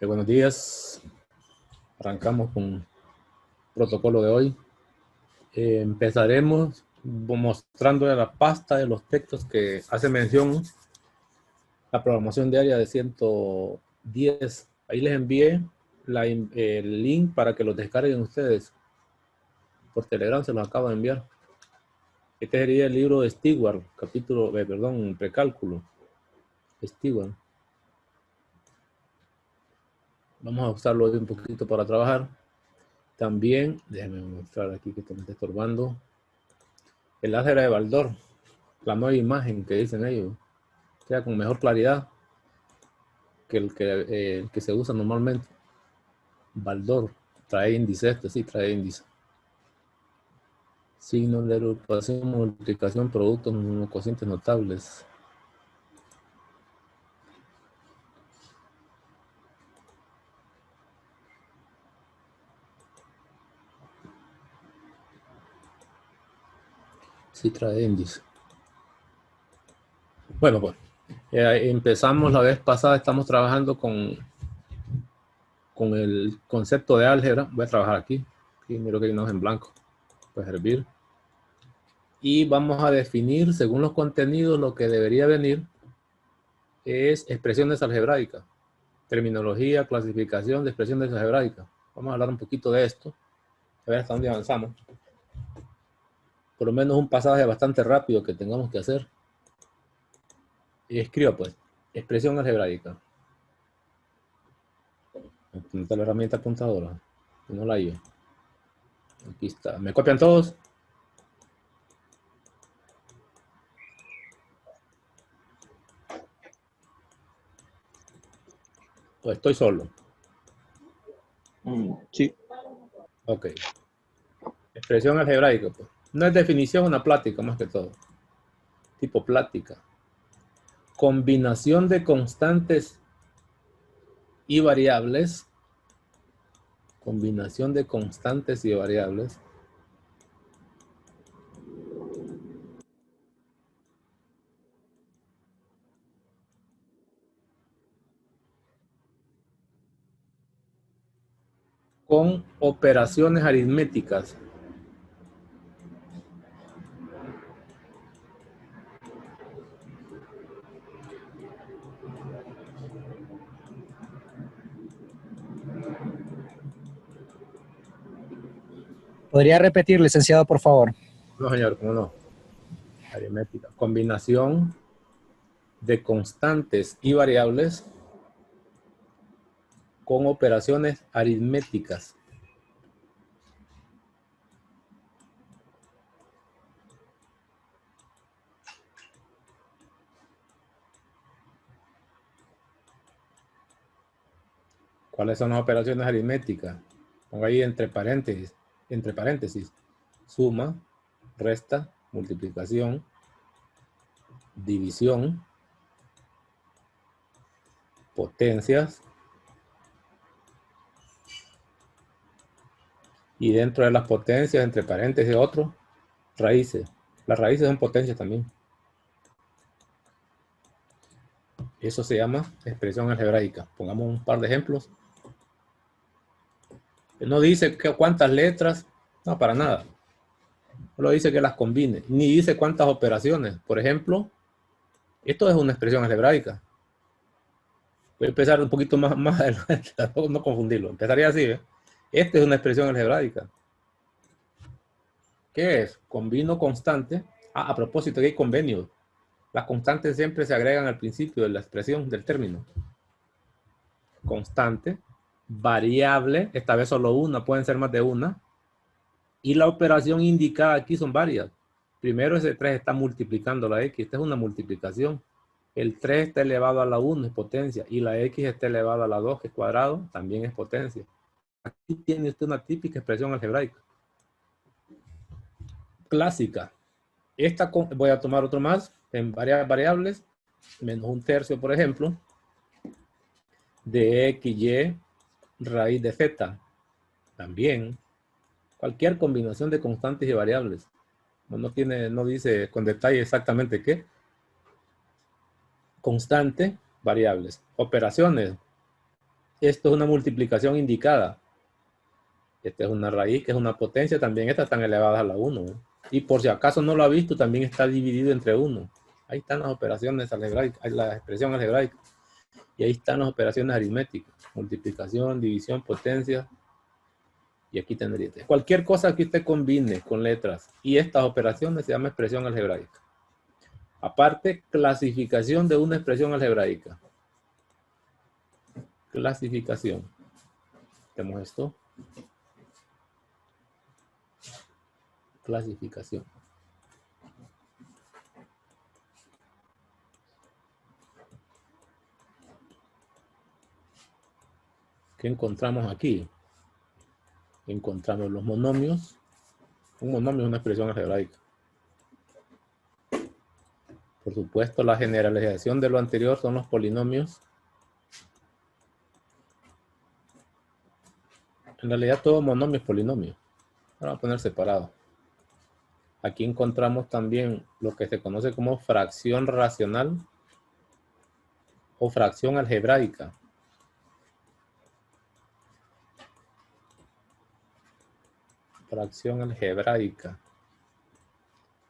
Buenos días. Arrancamos con el protocolo de hoy. Empezaremos mostrando la pasta de los textos que hace mención la programación diaria de 110. Ahí les envié el link para que los descarguen ustedes. Por Telegram se los acabo de enviar. Este sería el libro de Stewart, precálculo. Stewart. Vamos a usarlo hoy un poquito para trabajar. También, déjenme mostrar aquí que me está estorbando. El álgebra de Baldor, la nueva imagen que dicen ellos, sea con mejor claridad que el que se usa normalmente. Baldor trae índice, sí trae índice. Signos de agrupación, multiplicación, productos, cocientes notables. Sí trae índice. Bueno, pues empezamos la vez pasada, estamos trabajando con el concepto de álgebra. Voy a trabajar aquí. Miro que hay unos en blanco. Puede servir. Y vamos a definir, según los contenidos, lo que debería venir es expresiones algebraicas. Terminología, clasificación de expresiones algebraicas. Vamos a hablar un poquito de esto. A ver hasta dónde avanzamos. Por lo menos un pasaje bastante rápido que tengamos que hacer. Y escribo pues, expresión algebraica. ¿Dónde está la herramienta apuntadora? No la hallo. Aquí está. ¿Me copian todos? ¿O estoy solo? Sí. Ok. Expresión algebraica, pues. No es definición, una plática más que todo. Tipo plática. Combinación de constantes y variables. Combinación de constantes y variables. Con operaciones aritméticas. ¿Podría repetir, licenciado, por favor? No, señor, ¿cómo no? Aritmética. Combinación de constantes y variables con operaciones aritméticas. ¿Cuáles son las operaciones aritméticas? Pongo ahí entre paréntesis, suma, resta, multiplicación, división, potencias, y dentro de las potencias, entre paréntesis, otro, raíces. Las raíces son potencias también. Eso se llama expresión algebraica. Pongamos un par de ejemplos. No dice cuántas letras, no, para nada. Solo dice que las combine, ni dice cuántas operaciones. Por ejemplo, esto es una expresión algebraica. Voy a empezar un poquito más adelante, no confundirlo. Empezaría así, ¿eh? Esta es una expresión algebraica. ¿Qué es? Combino constante. A propósito, aquí hay convenios. Las constantes siempre se agregan al principio de la expresión del término. Constante, variable, esta vez solo una, pueden ser más de una. Y la operación indicada aquí son varias. Primero ese 3 está multiplicando la x, esta es una multiplicación. El 3 está elevado a la 1, es potencia, y la x está elevada a la 2, que es cuadrado, también es potencia. Aquí tiene usted una típica expresión algebraica. Clásica. Voy a tomar otro más, en varias variables, menos un tercio, por ejemplo, de x, y, raíz de z. También, cualquier combinación de constantes y variables. No dice con detalle exactamente qué. Constante, variables. Operaciones. Esto es una multiplicación indicada. Esta es una raíz que es una potencia, también estas están elevadas a la 1. Y por si acaso no lo ha visto, también está dividido entre 1. Ahí están las operaciones algebraicas, la expresión algebraica. Y ahí están las operaciones aritméticas. Multiplicación, división, potencia. Y aquí tendría cualquier cosa que usted combine con letras y estas operaciones se llama expresión algebraica. Aparte, clasificación de una expresión algebraica. Clasificación. Tenemos esto. Clasificación. ¿Qué encontramos aquí? Encontramos los monomios. Un monomio es una expresión algebraica. Por supuesto, la generalización de lo anterior son los polinomios. En realidad todo monomio es polinomio. Vamos a poner separado. Aquí encontramos también lo que se conoce como fracción racional o fracción algebraica. Fracción algebraica.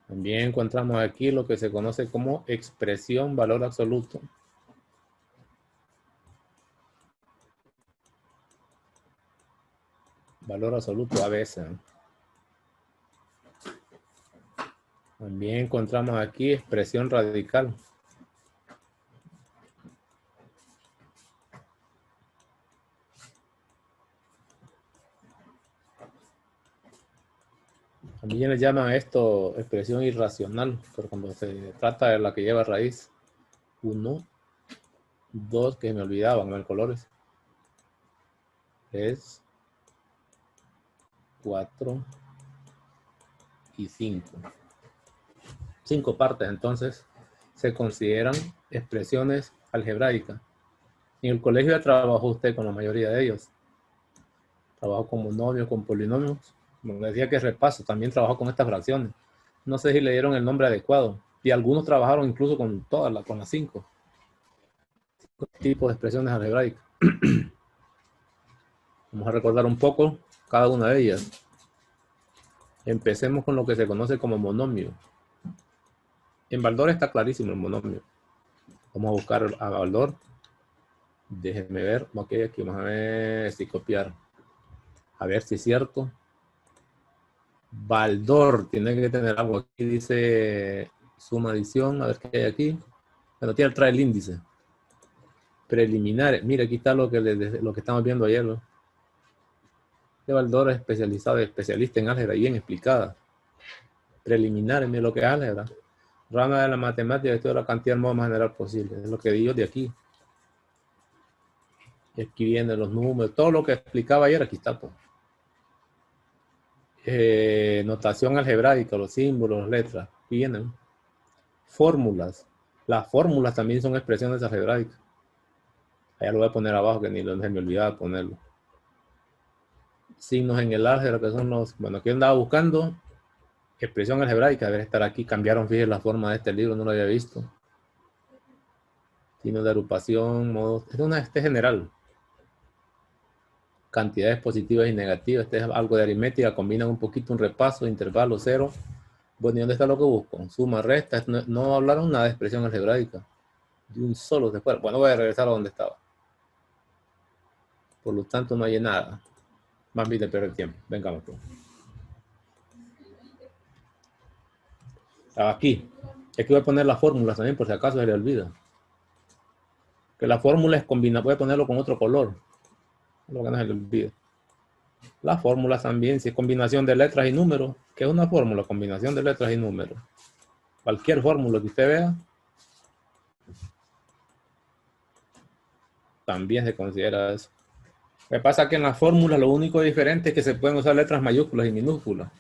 También encontramos aquí lo que se conoce como expresión valor absoluto. Valor absoluto a veces. También encontramos aquí expresión radical. También le llaman esto expresión irracional, pero cuando se trata de la que lleva raíz. 1, 2, que me olvidaban, los colores. 3, 4 y 5. 5 partes, entonces, se consideran expresiones algebraicas. En el colegio ya trabajó usted con la mayoría de ellos. Trabajó con monomios, con polinomios. Como decía que repaso, también trabajó con estas fracciones. No sé si le dieron el nombre adecuado. Y algunos trabajaron incluso con todas, con las 5 tipos de expresiones algebraicas. Vamos a recordar un poco cada una de ellas. Empecemos con lo que se conoce como monomio. En Baldor está clarísimo el monomio. Vamos a buscar a Baldor. Déjenme ver. Ok, aquí vamos a ver si copiar. A ver si es cierto. Baldor tiene que tener algo. Aquí dice suma adición. A ver qué hay aquí. Bueno, trae el índice. Preliminares. Mira, aquí está lo que estamos viendo ayer, ¿no? De Baldor es especialista en álgebra bien explicada. Preliminares, mira lo que es álgebra. Rama de la matemática, esto es la cantidad del modo más general posible. Es lo que di yo de aquí. Y aquí vienen los números, todo lo que explicaba ayer, aquí está. Pues. Notación algebraica, los símbolos, las letras. Aquí vienen. Fórmulas. Las fórmulas también son expresiones algebraicas. Allá lo voy a poner abajo, que ni se me olvidaba ponerlo. Signos en el álgebra, que son los... Bueno, aquí andaba buscando expresión algebraica. Debe estar aquí. Cambiaron, fíjense, la forma de este libro, no lo había visto. Signos de agrupación, modos... Este es general. Cantidades positivas y negativas. Este es algo de aritmética. Combinan un poquito un repaso, intervalo, cero. Bueno, ¿y dónde está lo que busco? Suma, resta. No hablaron nada de expresión algebraica. De un solo se fue. Bueno, voy a regresar a donde estaba. Por lo tanto, no hay nada. Más bien de perder tiempo. Vengamos. Aquí. Aquí voy a poner las fórmulas también, por si acaso se le olvida. Que la fórmula es combinada. Voy a ponerlo con otro color. Lo que no se le olvide. Las fórmulas también, si es combinación de letras y números. ¿Qué es una fórmula? Combinación de letras y números. Cualquier fórmula que usted vea, también se considera eso. Lo que pasa es que en las fórmulas lo único diferente es que se pueden usar letras mayúsculas y minúsculas.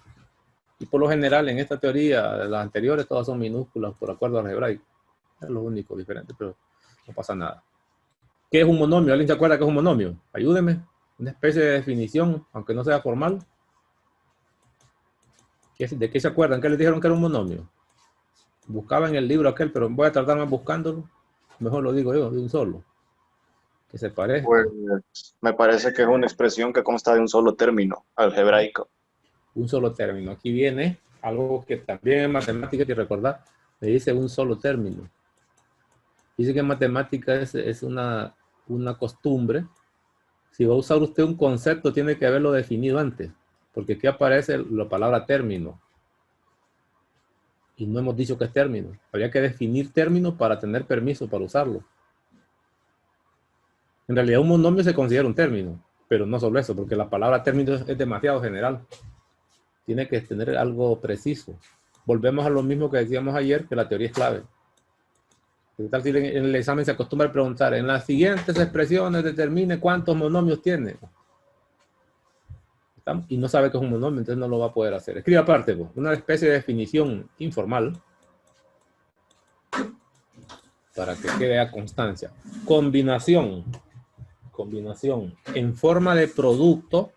Y por lo general en esta teoría, de las anteriores, todas son minúsculas por acuerdo algebraico. Es lo único diferente, pero no pasa nada. ¿Qué es un monomio? ¿Alguien se acuerda qué es un monomio? Ayúdeme. Una especie de definición, aunque no sea formal. ¿De qué se acuerdan? ¿Qué les dijeron que era un monomio? Buscaba en el libro aquel, pero voy a tratarme buscándolo. Mejor lo digo yo, de un solo. que se parezca. Pues me parece que es una expresión que consta de un solo término algebraico. Un solo término. Aquí viene algo que también en matemática hay que recordar. Me dice un solo término. Dice que en matemática es una costumbre. Si va a usar usted un concepto, tiene que haberlo definido antes. Porque aquí aparece la palabra término. Y no hemos dicho que es término. Habría que definir término para tener permiso para usarlo. En realidad un monomio se considera un término, pero no solo eso, porque la palabra término es demasiado general. Tiene que tener algo preciso. Volvemos a lo mismo que decíamos ayer, que la teoría es clave. ¿Qué tal si en el examen se acostumbra a preguntar, en las siguientes expresiones determine cuántos monomios tiene? Y no sabe que es un monomio, entonces no lo va a poder hacer. Escriba aparte, una especie de definición informal para que quede a constancia. Combinación. Combinación en forma de producto.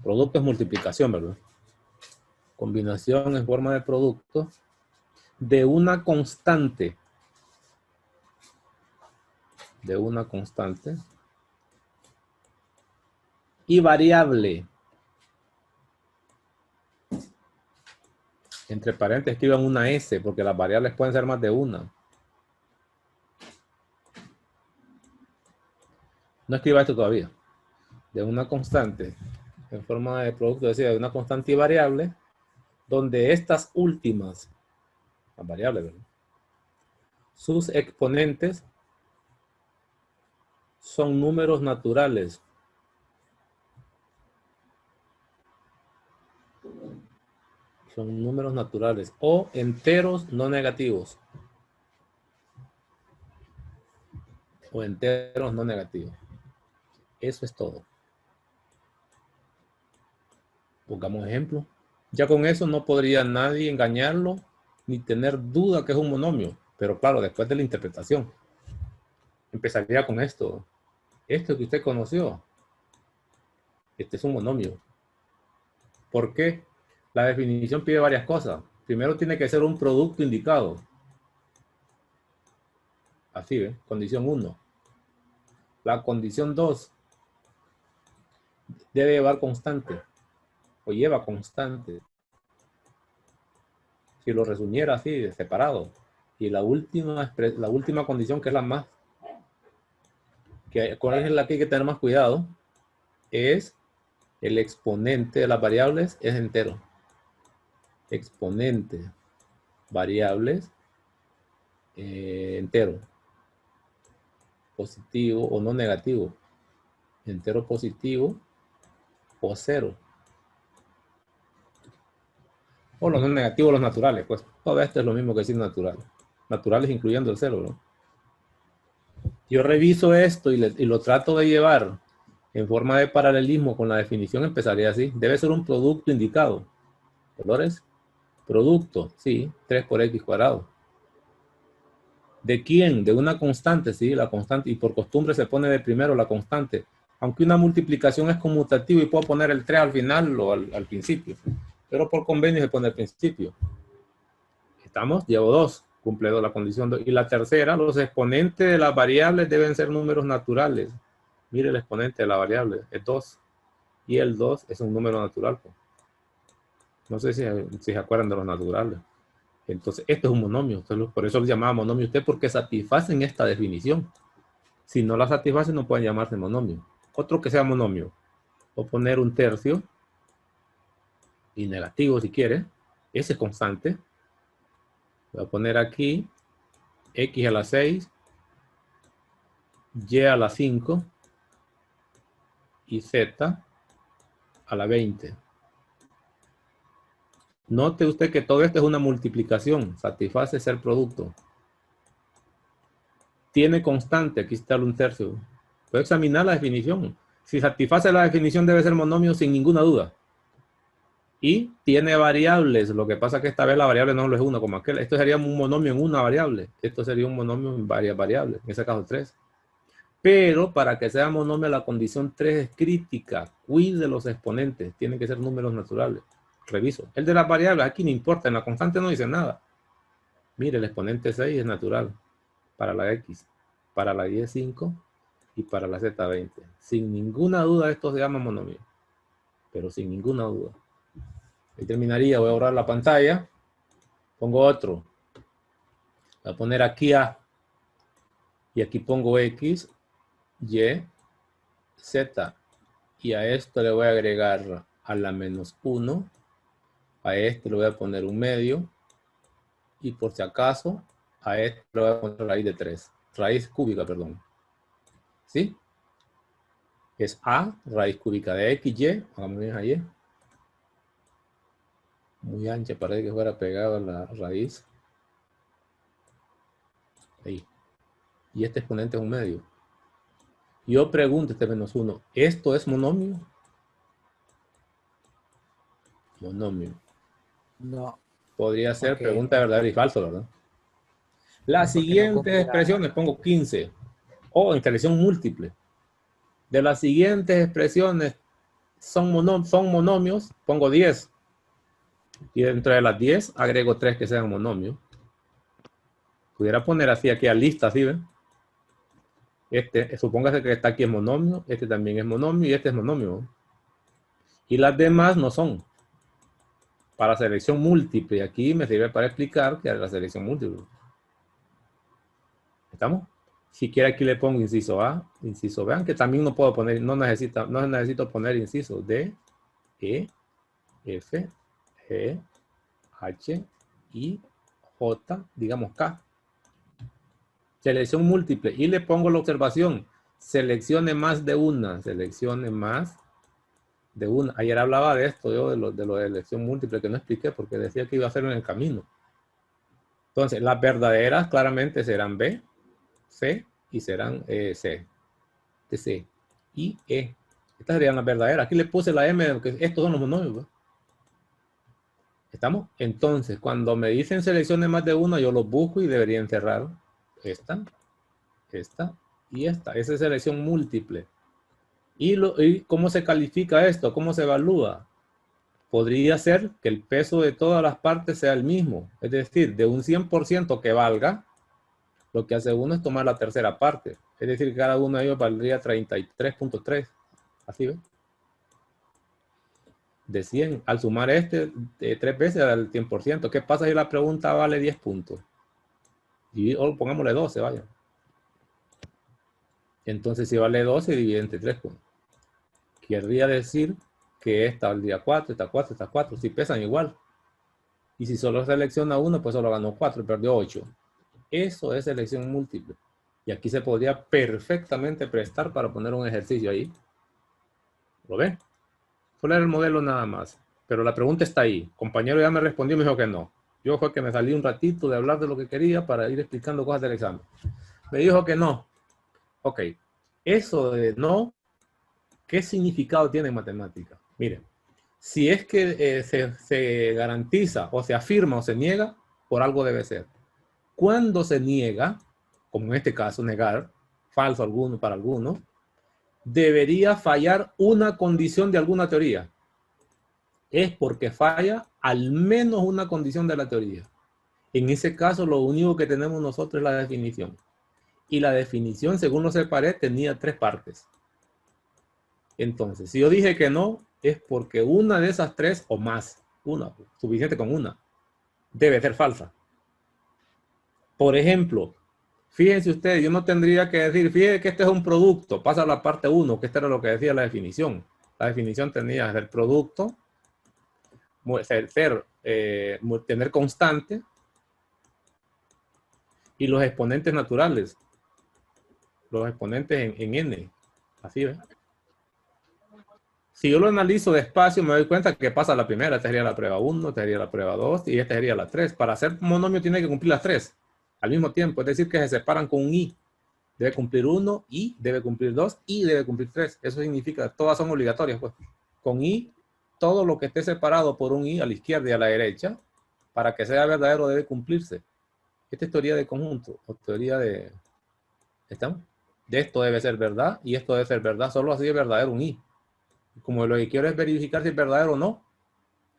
Producto es multiplicación, ¿verdad? Combinación en forma de producto de una constante. De una constante. Y variable. Entre paréntesis escriban una S, porque las variables pueden ser más de una. No escriba esto todavía. De una constante, en forma de producto, es decir, de una constante y variable, donde estas últimas, las variables, ¿verdad?, sus exponentes son números naturales. Son números naturales o enteros no negativos. O enteros no negativos. Eso es todo. Pongamos ejemplo. Ya con eso no podría nadie engañarlo ni tener duda que es un monomio. Pero claro, después de la interpretación. Empezaría con esto. Esto que usted conoció. Este es un monomio. ¿Por qué? La definición pide varias cosas. Primero tiene que ser un producto indicado. Así, ¿ve? Condición 1. La condición 2 debe llevar constante. O lleva constante. Si lo resumiera así, separado. Y la última condición, que es la más, con la que hay que tener más cuidado, es el exponente de las variables es entero. Exponente, variables, entero. Positivo o no negativo. Entero positivo o cero. O los no negativos, los naturales, pues todo esto es lo mismo que decir natural. Naturales incluyendo el cero, ¿no? Yo reviso esto y lo trato de llevar en forma de paralelismo con la definición. Empezaría así. Debe ser un producto indicado. ¿Colores? Producto, sí, 3 por x cuadrado. ¿De quién? De una constante, sí, la constante. Y por costumbre se pone de primero la constante. Aunque una multiplicación es conmutativa y puedo poner el 3 al final o al principio. Pero por convenio se pone al principio. ¿Estamos? Llevo 2. Cumple la condición 2. Y la tercera, los exponentes de las variables deben ser números naturales. Mire el exponente de la variable, es 2. Y el 2 es un número natural. Pues. No sé si se acuerdan de los naturales. Entonces, esto es un monomio. Por eso lo llamaba monomio usted, porque satisfacen esta definición. Si no la satisfacen, no pueden llamarse monomio. Otro que sea monomio. O poner un tercio. Y negativo si quiere. Ese es constante. Voy a poner aquí x a la 6, y a la 5 y z a la 20. Note usted que todo esto es una multiplicación, satisface ser producto. Tiene constante, aquí está el 1/3. Puede examinar la definición. Si satisface la definición debe ser monomio sin ninguna duda. Y tiene variables, lo que pasa es que esta vez la variable no lo es 1 como aquel. Esto sería un monomio en una variable. Esto sería un monomio en varias variables, en ese caso 3. Pero para que sea monomio la condición 3 es crítica. Cuide los exponentes, tienen que ser números naturales. Reviso. El de las variables aquí no importa, en la constante no dice nada. Mire, el exponente 6 es natural para la x, para la y es 5 y para la Z20. Sin ninguna duda esto se llama monomio. Pero sin ninguna duda. Ahí terminaría. Voy a borrar la pantalla. Pongo otro. Voy a poner aquí A. Y aquí pongo X, Y, Z. Y a esto le voy a agregar a la menos 1. A este le voy a poner un medio. Y por si acaso, a este le voy a poner raíz de 3. Raíz cúbica, perdón. ¿Sí? Es A, raíz cúbica de X, Y. Vamos a Y. Muy ancha, parece que fuera pegado a la raíz. Ahí. Y este exponente es un medio. Yo pregunto este menos 1. ¿Esto es monomio? Monomio. No. Podría ser Ok. pregunta de verdadero y falso, ¿verdad? Las Porque no siguientes cumple la- expresiones pongo 15. O en selección múltiple. De las siguientes expresiones son monomios, pongo 10. Y dentro de las 10 agrego 3 que sean monomios. Pudiera poner así aquí a lista, ¿sí ven? Supóngase que está aquí es monomio, este también es monomio y este es monomio. Y las demás no son. Para selección múltiple. Aquí me sirve para explicar que es la selección múltiple. ¿Estamos? Si quiere aquí le pongo inciso A, inciso B, aunque también no puedo poner, no necesito poner inciso D, E, F, G, H, I, J, digamos K. Selección múltiple. Y le pongo la observación. Seleccione más de una. Seleccione más de una. Ayer hablaba de esto, yo, de lo de elección múltiple, que no expliqué porque decía que iba a hacerlo en el camino. Entonces, las verdaderas claramente serán B, C y serán C. De C y E. Estas serían las verdaderas. Aquí le puse la M, porque estos son los monomios, ¿no? ¿Estamos? Entonces, cuando me dicen seleccione más de una, yo los busco y debería encerrar esta y esta. Esa es selección múltiple. ¿Y cómo se califica esto? ¿Cómo se evalúa? Podría ser que el peso de todas las partes sea el mismo. Es decir, de un 100% que valga, lo que hace uno es tomar la tercera parte. Es decir, cada uno de ellos valdría 33.3. Así ve. De 100. Al sumar 3 veces al 100%. ¿Qué pasa si la pregunta vale 10 puntos? O pongámosle 12, vaya. Entonces, si vale 12, divide entre 3. Querría decir que esta valdría 4, esta 4, esta 4. Si pesan igual. Y si solo selecciona uno, pues solo ganó 4 y perdió 8. Eso es selección múltiple. Y aquí se podría perfectamente prestar para poner un ejercicio ahí. ¿Lo ven? Solo era el modelo nada más. Pero la pregunta está ahí. Compañero ya me respondió y me dijo que no. Yo fue que me salí un ratito de hablar de lo que quería para ir explicando cosas del examen. Me dijo que no. Ok. Eso de no, ¿qué significado tiene en matemática? Miren, si es que se garantiza o se afirma o se niega, por algo debe ser. Cuando se niega, como en este caso negar, falso alguno para alguno, debería fallar una condición de alguna teoría. Es porque falla al menos una condición de la teoría. En ese caso, lo único que tenemos nosotros es la definición. Y la definición, según lo separé, tenía 3 partes. Entonces, si yo dije que no, es porque una de esas 3 o más, una, suficiente con una, debe ser falsa. Por ejemplo, fíjense ustedes, yo no tendría que decir, fíjense que este es un producto, pasa a la parte 1, que esto era lo que decía la definición. La definición tenía que ser producto, tener constante, y los exponentes naturales, los exponentes en n, así ves. Si yo lo analizo despacio, me doy cuenta que pasa la primera. Esta sería la prueba 1, esta sería la prueba 2 y esta sería la 3. Para ser monomio tiene que cumplir las 3 al mismo tiempo. Es decir, que se separan con un i. Debe cumplir 1, i, debe cumplir 2, y debe cumplir 3. Eso significa, todas son obligatorias, pues. Con i, todo lo que esté separado por un i a la izquierda y a la derecha, para que sea verdadero debe cumplirse. Esta es teoría de conjunto, o teoría de... ¿Estamos? De esto debe ser verdad, y esto debe ser verdad. Solo así es verdadero un i. Como lo que quiero es verificar si es verdadero o no.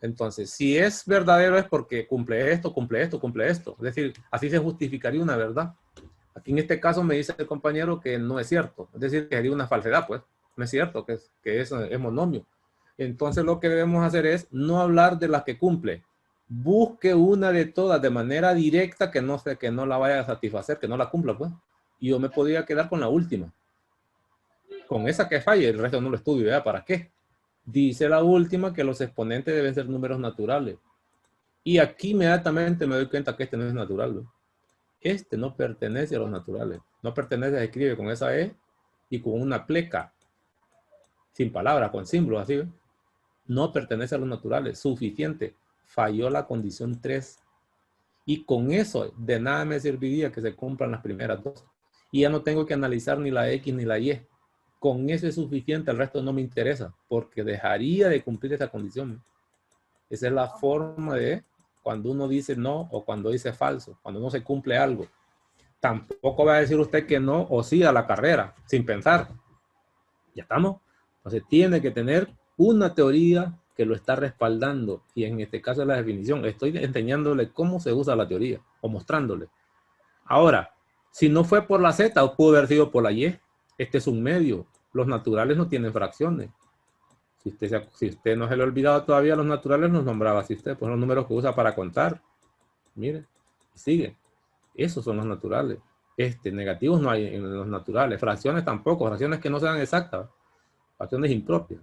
Entonces, si es verdadero es porque cumple esto, cumple esto, cumple esto. Es decir, así se justificaría una verdad. Aquí en este caso me dice el compañero que no es cierto. Es decir, que sería una falsedad, pues. No es cierto que eso es monomio. Entonces lo que debemos hacer es no hablar de las que cumple. Busque una de todas de manera directa que no la vaya a satisfacer, que no la cumpla, pues. Y yo me podría quedar con la última. Con esa que falle, el resto no lo estudio, ¿verdad? ¿Para qué? Dice la última que los exponentes deben ser números naturales. Y aquí inmediatamente me doy cuenta que este no es natural, ¿no? Este no pertenece a los naturales. No pertenece, se escribe con esa E y con una pleca, sin palabras, con símbolos así, ¿ve? No pertenece a los naturales. Suficiente. Falló la condición 3. Y con eso de nada me serviría que se cumplan las primeras dos. Y ya no tengo que analizar ni la X ni la Y. Con eso es suficiente, el resto no me interesa, porque dejaría de cumplir esa condición. Esa es la forma de cuando uno dice no o cuando dice falso, cuando no se cumple algo. Tampoco va a decir usted que no o sí a la carrera, sin pensar. Ya estamos. Entonces tiene que tener una teoría que lo está respaldando, y en este caso es la definición. Estoy enseñándole cómo se usa la teoría o mostrándole. Ahora, si no fue por la Z, o pudo haber sido por la Y. Este es un medio. Los naturales no tienen fracciones. Si usted no se le ha olvidado todavía, los naturales los nombraba así usted, pues los números que usa para contar. Mire, sigue. Esos son los naturales. Negativos no hay en los naturales. Fracciones tampoco. Fracciones que no sean exactas. Fracciones impropias.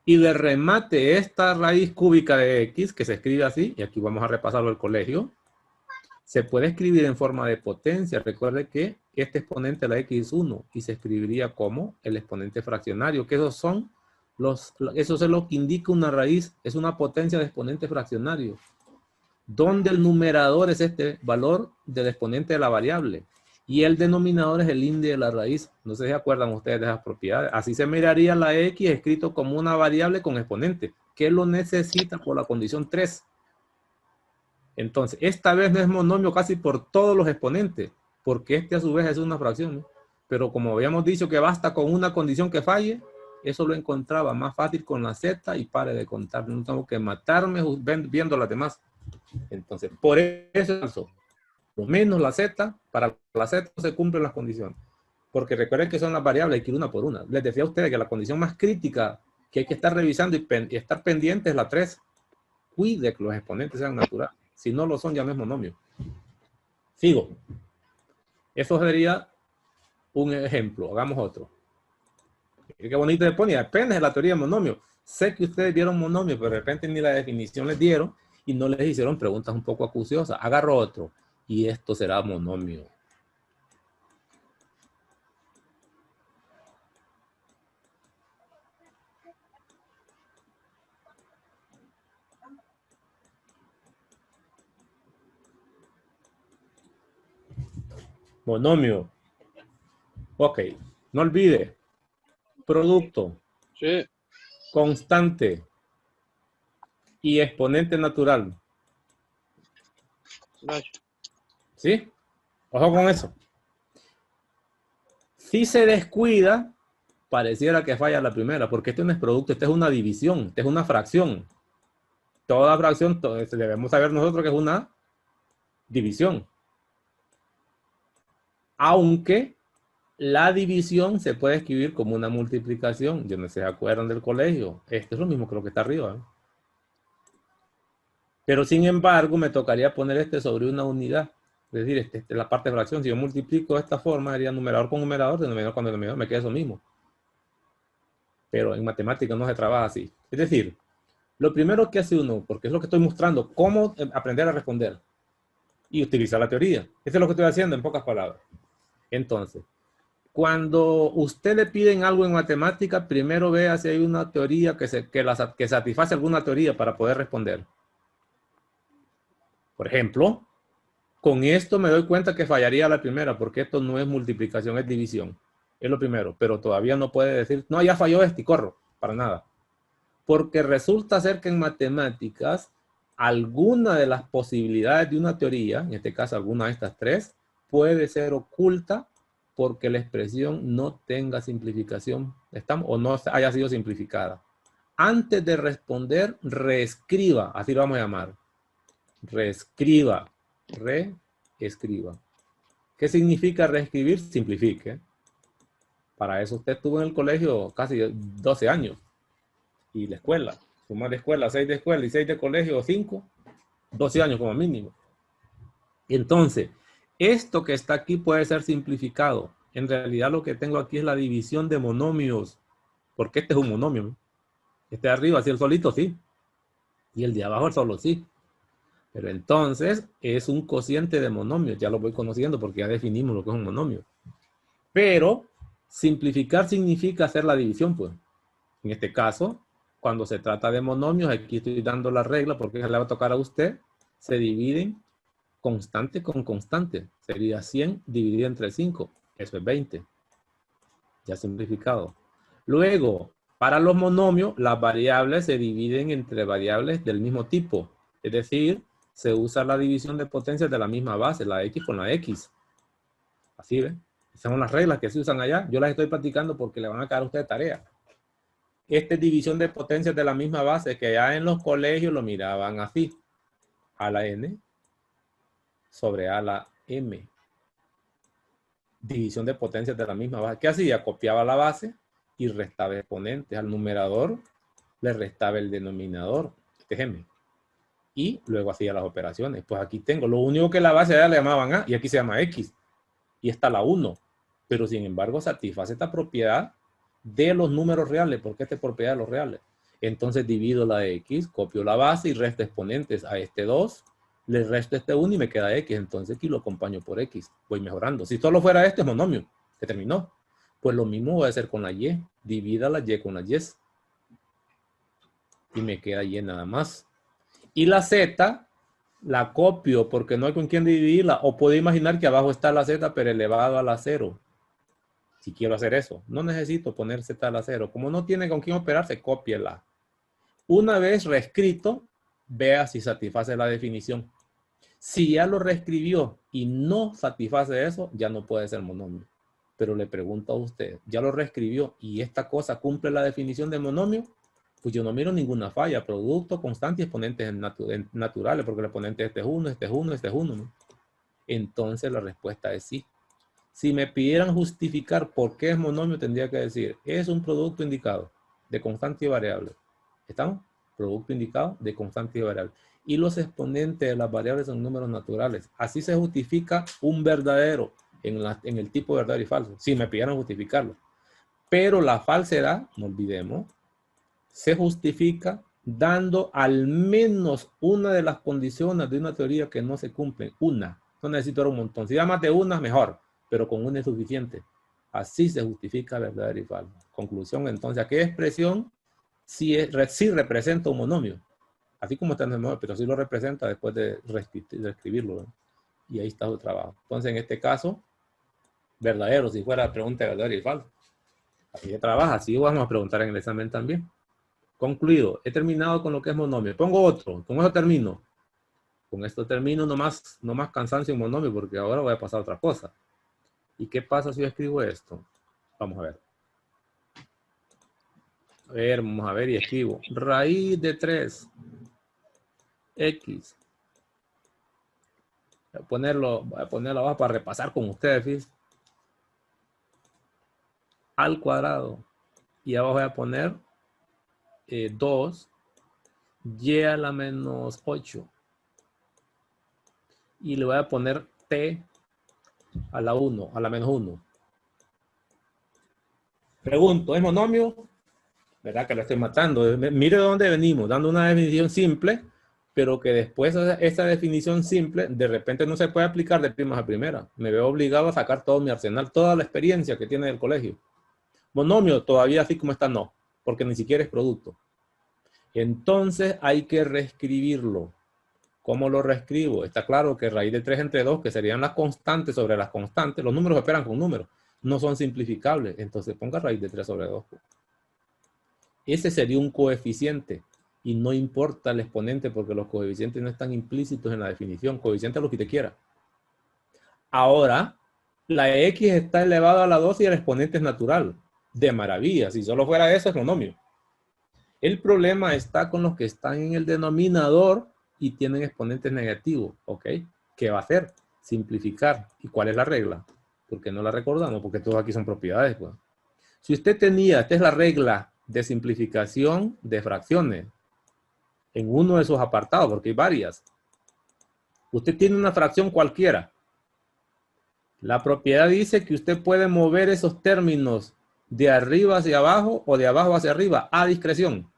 Y de remate, esta raíz cúbica de X, que se escribe así, y aquí vamos a repasarlo al colegio, se puede escribir en forma de potencia. Recuerde que este exponente de la X es 1 y se escribiría como el exponente fraccionario, que eso es lo que indica una raíz, es una potencia de exponente fraccionario, donde el numerador es este valor del exponente de la variable y el denominador es el índice de la raíz. No sé si se acuerdan ustedes de esas propiedades. Así se miraría la X escrito como una variable con exponente, que lo necesita por la condición 3. Entonces, esta vez no es monomio casi por todos los exponentes, porque este a su vez es una fracción, ¿no? Pero como habíamos dicho que basta con una condición que falle, eso lo encontraba más fácil con la Z y pare de contar. No tengo que matarme viendo las demás. Entonces, por eso, lo menos la Z, para la Z se cumplen las condiciones. Porque recuerden que son las variables, hay que ir una por una. Les decía a ustedes que la condición más crítica que hay que estar revisando y estar pendiente es la 3. Cuide que los exponentes sean naturales. Si no lo son, ya no es monomio. Sigo. Eso sería un ejemplo. Hagamos otro. Qué bonito se pone. Depende de la teoría de monomio. Sé que ustedes vieron monomio, pero de repente ni la definición les dieron y no les hicieron preguntas un poco acuciosas. Agarro otro. Y esto será monomio. Monomio. Ok. No olvide. Producto. Sí. Constante. Y exponente natural. ¿Sí? Ojo con eso. Si se descuida, pareciera que falla la primera, porque esto no es producto, esto es una división, esto es una fracción. Toda fracción, debemos saber nosotros que es una división. Aunque la división se puede escribir como una multiplicación. Yo no sé si se acuerdan del colegio. Esto es lo mismo que lo que está arriba, ¿eh? Pero sin embargo, me tocaría poner este sobre una unidad. Es decir, esta es la parte de fracción. Si yo multiplico de esta forma, sería numerador con numerador, denominador con denominador, me queda eso mismo. Pero en matemáticas no se trabaja así. Es decir, lo primero que hace uno, porque es lo que estoy mostrando, cómo aprender a responder y utilizar la teoría. Eso es lo que estoy haciendo en pocas palabras. Entonces, cuando usted le piden algo en matemática, primero vea si hay una teoría que satisface alguna teoría para poder responder. Por ejemplo, con esto me doy cuenta que fallaría la primera, porque esto no es multiplicación, es división. Es lo primero, pero todavía no puede decir, no, ya falló este y corro, para nada. Porque resulta ser que en matemáticas, alguna de las posibilidades de una teoría, en este caso alguna de estas tres, puede ser oculta porque la expresión no tenga simplificación, o no haya sido simplificada. Antes de responder, reescriba, así lo vamos a llamar. Reescriba. ¿Qué significa reescribir? Simplifique. Para eso usted estuvo en el colegio casi 12 años. Y la escuela, sumar de escuela, 6 de escuela y 6 de colegio, 5, 12 años como mínimo. Entonces, esto que está aquí puede ser simplificado. En realidad lo que tengo aquí es la división de monomios, porque este es un monomio. Este de arriba, así el solito, sí. Y el de abajo, el solo, sí. Pero entonces es un cociente de monomios. Ya lo voy conociendo porque ya definimos lo que es un monomio. Pero simplificar significa hacer la división, pues. En este caso, cuando se trata de monomios, aquí estoy dando la regla porque le va a tocar a usted, se dividen constante con constante. Sería 100 dividido entre 5. Eso es 20. Ya simplificado. Luego, para los monomios, las variables se dividen entre variables del mismo tipo. Es decir, se usa la división de potencias de la misma base, la X con la X. Así, ¿ven? Esas son las reglas que se usan allá. Yo las estoy practicando porque le van a quedar a ustedes tarea. Esta es división de potencias de la misma base, que ya en los colegios lo miraban así. A la N sobre A la M. División de potencias de la misma base. ¿Qué hacía? Copiaba la base y restaba exponentes. Al numerador le restaba el denominador, este es M. Y luego hacía las operaciones. Pues aquí tengo, lo único que la base ya le llamaban A y aquí se llama X. Y está la 1. Pero sin embargo satisface esta propiedad de los números reales, porque esta es propiedad de los reales. Entonces divido la X, copio la base y resto exponentes a este 2, le resto este 1 y me queda X. Entonces aquí lo acompaño por X. Voy mejorando. Si solo fuera este, es monomio. Se terminó. Pues lo mismo voy a hacer con la Y. Divida la Y con la Y. Y me queda Y nada más. Y la Z la copio porque no hay con quién dividirla. O puedo imaginar que abajo está la Z, pero elevado a la 0. Si quiero hacer eso, no necesito poner Z a la 0. Como no tiene con quién operarse, cópiela. Una vez reescrito, vea si satisface la definición. Si ya lo reescribió y no satisface eso, ya no puede ser monomio. Pero le pregunto a usted, ¿ya lo reescribió y esta cosa cumple la definición de monomio? Pues yo no miro ninguna falla. Producto, constante y exponentes naturales, porque el exponente este es 1, este es 1, este es 1, ¿no? Entonces la respuesta es sí. Si me pidieran justificar por qué es monomio, tendría que decir, es un producto indicado de constante y variable. ¿Estamos? Producto indicado de constante y variable. Y los exponentes de las variables son números naturales. Así se justifica un verdadero en el tipo verdadero y falso. Si me pidieran justificarlo. Pero la falsedad, no olvidemos, se justifica dando al menos una de las condiciones de una teoría que no se cumplen. Una. No necesito un montón. Si da más de una, mejor. Pero con una es suficiente. Así se justifica verdadero y falso. Conclusión, entonces, ¿a qué expresión sí representa un monomio? Así como está en el monomio, pero sí lo representa después de reescribirlo, ¿no? Y ahí está su trabajo. Entonces, en este caso, verdadero, si fuera pregunta de verdadero y falso. Así se trabaja, así vamos a preguntar en el examen también. Concluido, he terminado con lo que es monomio. Pongo otro, con eso termino. Con esto termino, no más cansancio en monomio, porque ahora voy a pasar a otra cosa. ¿Y qué pasa si yo escribo esto? Vamos a ver. Vamos a ver y escribo. Raíz de 3. X. Voy a ponerlo abajo para repasar con ustedes, ¿sí? Al cuadrado. Y abajo voy a poner 2. Y a la menos 8. Y le voy a poner T a la 1, a la menos 1. Pregunto, ¿es monomio? ¿Verdad que lo estoy matando? Mire de dónde venimos, dando una definición simple, pero que después esa definición simple de repente no se puede aplicar de primas a primera. Me veo obligado a sacar todo mi arsenal, toda la experiencia que tiene del colegio. Monomio, todavía así como está, no, porque ni siquiera es producto. Entonces hay que reescribirlo. ¿Cómo lo reescribo? Está claro que raíz de 3 entre 2, que serían las constantes sobre las constantes, los números operan con números, no son simplificables. Entonces ponga raíz de 3 sobre 2. Ese sería un coeficiente y no importa el exponente porque los coeficientes no están implícitos en la definición. Coeficiente es lo que usted quiera. Ahora, la X está elevada a la 2 y el exponente es natural. De maravilla. Si solo fuera eso, es monomio. El problema está con los que están en el denominador y tienen exponentes negativos. ¿Ok? ¿Qué va a hacer? simplificar. ¿Y cuál es la regla? Porque no la recordamos, porque todos aquí son propiedades, pues. Si usted tenía, esta es la regla de simplificación de fracciones en uno de sus apartados, porque hay varias. Usted tiene una fracción cualquiera. La propiedad dice que usted puede mover esos términos de arriba hacia abajo o de abajo hacia arriba a discreción.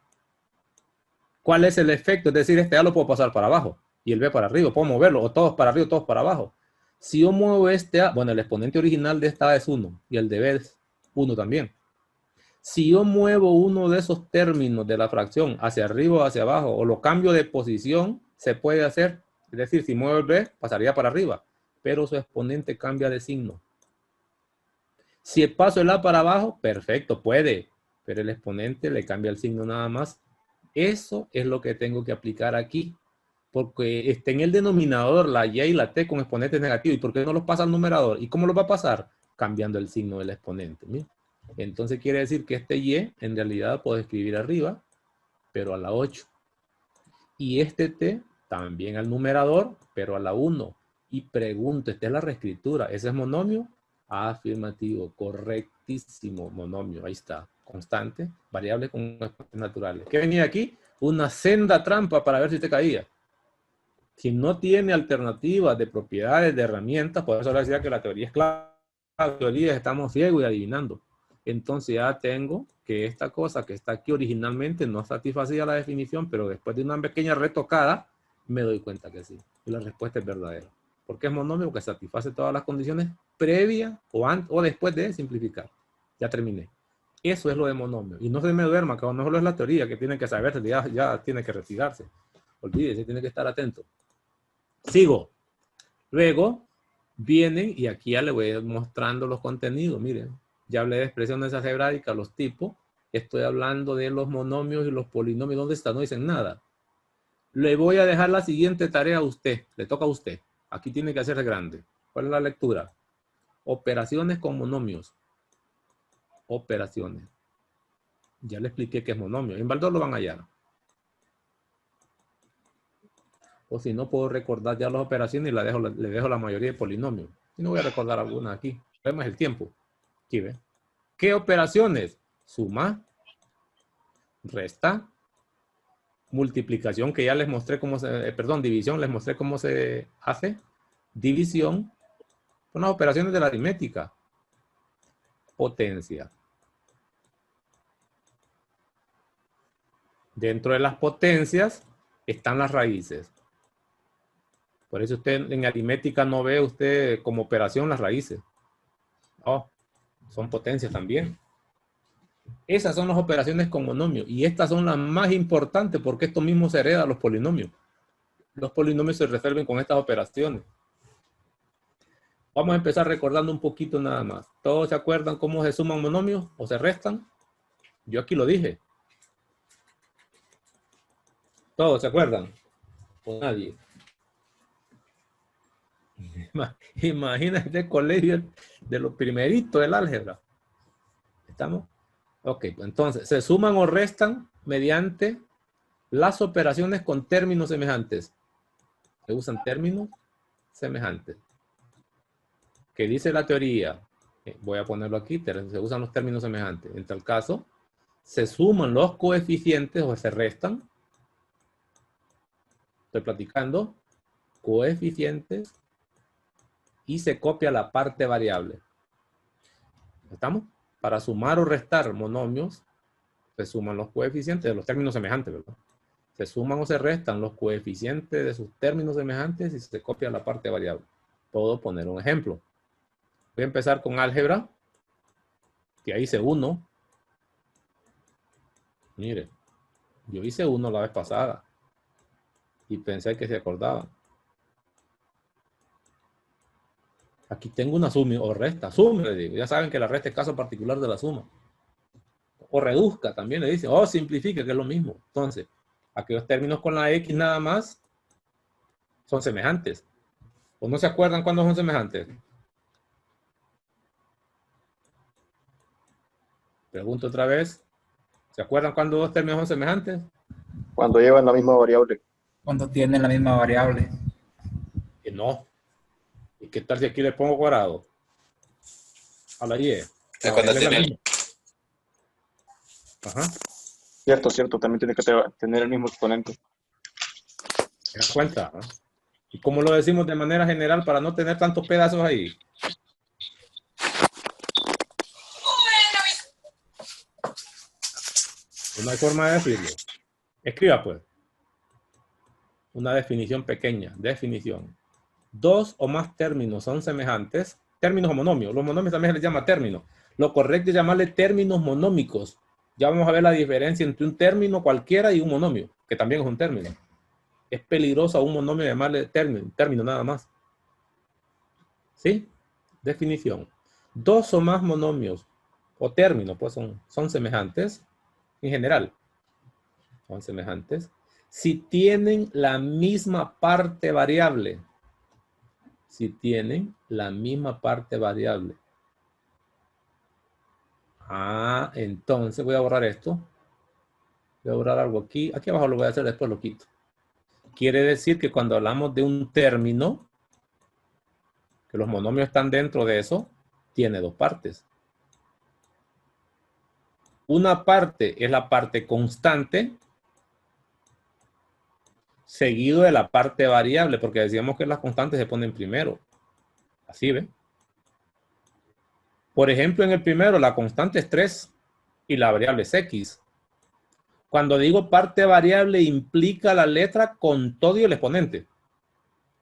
¿Cuál es el efecto? Es decir, este A lo puedo pasar para abajo y el B para arriba. Puedo moverlo o todos para arriba o todos para abajo. Si yo muevo este A, bueno, el exponente original de esta A es 1 y el de B es 1 también. Si yo muevo uno de esos términos de la fracción hacia arriba o hacia abajo o lo cambio de posición, se puede hacer. Es decir, si muevo el B, pasaría para arriba, pero su exponente cambia de signo. Si paso el A para abajo, perfecto, puede, pero el exponente le cambia el signo nada más. Eso es lo que tengo que aplicar aquí, porque está en el denominador la y y la t con exponentes negativos. ¿Y por qué no los pasa al numerador? ¿Y cómo los va a pasar? Cambiando el signo del exponente. ¿Mira? Entonces quiere decir que este y en realidad puedo escribir arriba, pero a la 8. Y este t también al numerador, pero a la 1. Y pregunto, esta es la reescritura. ¿Ese es monomio? Afirmativo, correctísimo, monomio. Ahí está, constante, variable con exponentes naturales. ¿Qué venía aquí? Una senda trampa para ver si te caía. Si no tiene alternativas de propiedades, de herramientas, por eso le decía que la teoría es clara. La teoría estamos ciegos y adivinando. Entonces ya tengo que esta cosa que está aquí originalmente no satisfacía la definición, pero después de una pequeña retocada, me doy cuenta que sí. Y la respuesta es verdadera. ¿Por qué es monomio? Porque satisface todas las condiciones previa o después de simplificar. Ya terminé. Eso es lo de monomio. Y no se me duerma, que no solo es la teoría que tiene que saberse, ya tiene que retirarse. Olvídese, tiene que estar atento. Sigo. Luego vienen, y aquí ya le voy mostrando los contenidos. Miren, ya hablé de expresiones algebraicas, los tipos. Estoy hablando de los monomios y los polinomios. ¿Dónde está? No dicen nada. Le voy a dejar la siguiente tarea a usted. Le toca a usted. Aquí tiene que hacer grande. ¿Cuál es la lectura? Operaciones con monomios. Operaciones. Ya le expliqué qué es monomio. En Baldor lo van a hallar. O si no, puedo recordar ya las operaciones y le dejo la mayoría de polinomios. Y no voy a recordar algunas aquí. Vemos el tiempo. Aquí ve. ¿Qué operaciones? Suma, resta, multiplicación, que ya les mostré cómo se... división, les mostré cómo se hace. División. Son las operaciones de la aritmética. Potencia. Dentro de las potencias están las raíces. Por eso usted en aritmética no ve usted como operación las raíces. No, son potencias también. Esas son las operaciones con monomio. Y estas son las más importantes porque esto mismo se hereda a los polinomios. Los polinomios se resuelven con estas operaciones. Vamos a empezar recordando un poquito nada más. ¿Todos se acuerdan cómo se suman monomios o se restan? Yo aquí lo dije. ¿Todos se acuerdan? O nadie. Imagínate el colegio de los primeritos del álgebra. ¿Estamos? Ok, entonces, se suman o restan mediante las operaciones con términos semejantes. Se usan términos semejantes. ¿Qué dice la teoría? Voy a ponerlo aquí, se usan los términos semejantes. En tal caso, se suman los coeficientes o se restan. Estoy platicando. Coeficientes. Y se copia la parte variable. ¿Estamos? Para sumar o restar monomios, se suman los coeficientes de los términos semejantes, ¿verdad? Se suman o se restan los coeficientes de sus términos semejantes y se copia la parte variable. Puedo poner un ejemplo. Voy a empezar con álgebra, que ahí hice 1. Mire, yo hice 1 la vez pasada y pensé que se acordaba. Aquí tengo una suma o resta. Suma, le digo. Ya saben que la resta es caso particular de la suma. O reduzca, también le dicen. O simplifique, que es lo mismo. Entonces, aquellos términos con la X nada más son semejantes. ¿O no se acuerdan cuándo son semejantes? Pregunto otra vez. ¿Se acuerdan cuándo dos términos son semejantes? Cuando llevan la misma variable. Cuando tienen la misma variable. Que no. ¿Y qué tal si aquí le pongo cuadrado? A la Y. De cuando Es la tiene misma. Ajá. Cierto, cierto, también tiene que tener el mismo exponente. ¿Te das cuenta? ¿No? ¿Y cómo lo decimos de manera general para no tener tantos pedazos ahí? No hay forma de decirlo. Escriba pues. Una definición pequeña. Definición. Dos o más términos son semejantes. Términos o monomios. Los monomios también se les llama términos. Lo correcto es llamarle términos monómicos. Ya vamos a ver la diferencia entre un término cualquiera y un monomio, que también es un término. Es peligroso a un monomio llamarle término nada más. ¿Sí? Definición. Dos o más monomios o términos pues son semejantes en general. Son semejantes si tienen la misma parte variable. Si tienen la misma parte variable. Ah, entonces voy a borrar esto. Voy a borrar algo aquí. Aquí abajo lo voy a hacer, después lo quito. Quiere decir que cuando hablamos de un término, que los monomios están dentro de eso, tiene dos partes. Una parte es la parte constante, seguido de la parte variable, porque decíamos que las constantes se ponen primero. Así, ¿ven? Por ejemplo, en el primero, la constante es 3 y la variable es X. Cuando digo parte variable, implica la letra con todo y el exponente.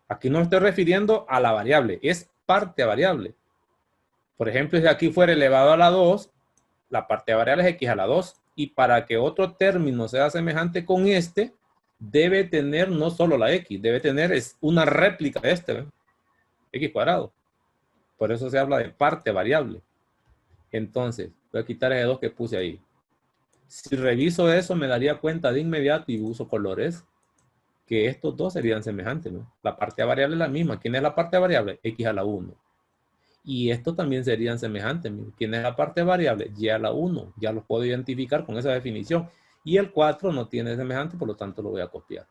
Aquí no me estoy refiriendo a la variable, es parte variable. Por ejemplo, si aquí fuera elevado a la 2, la parte variable es X a la 2. Y para que otro término sea semejante con este, debe tener no solo la X, debe tener una réplica de este, ¿ven? X cuadrado. Por eso se habla de parte variable. Entonces, voy a quitar ese 2 que puse ahí. Si reviso eso, me daría cuenta de inmediato y uso colores que estos dos serían semejantes, ¿no? La parte variable es la misma. ¿Quién es la parte variable? X a la 1. Y estos también serían semejantes. ¿Quién es la parte variable? Y a la 1. Ya los puedo identificar con esa definición. Y el 4 no tiene semejante, por lo tanto lo voy a copiar.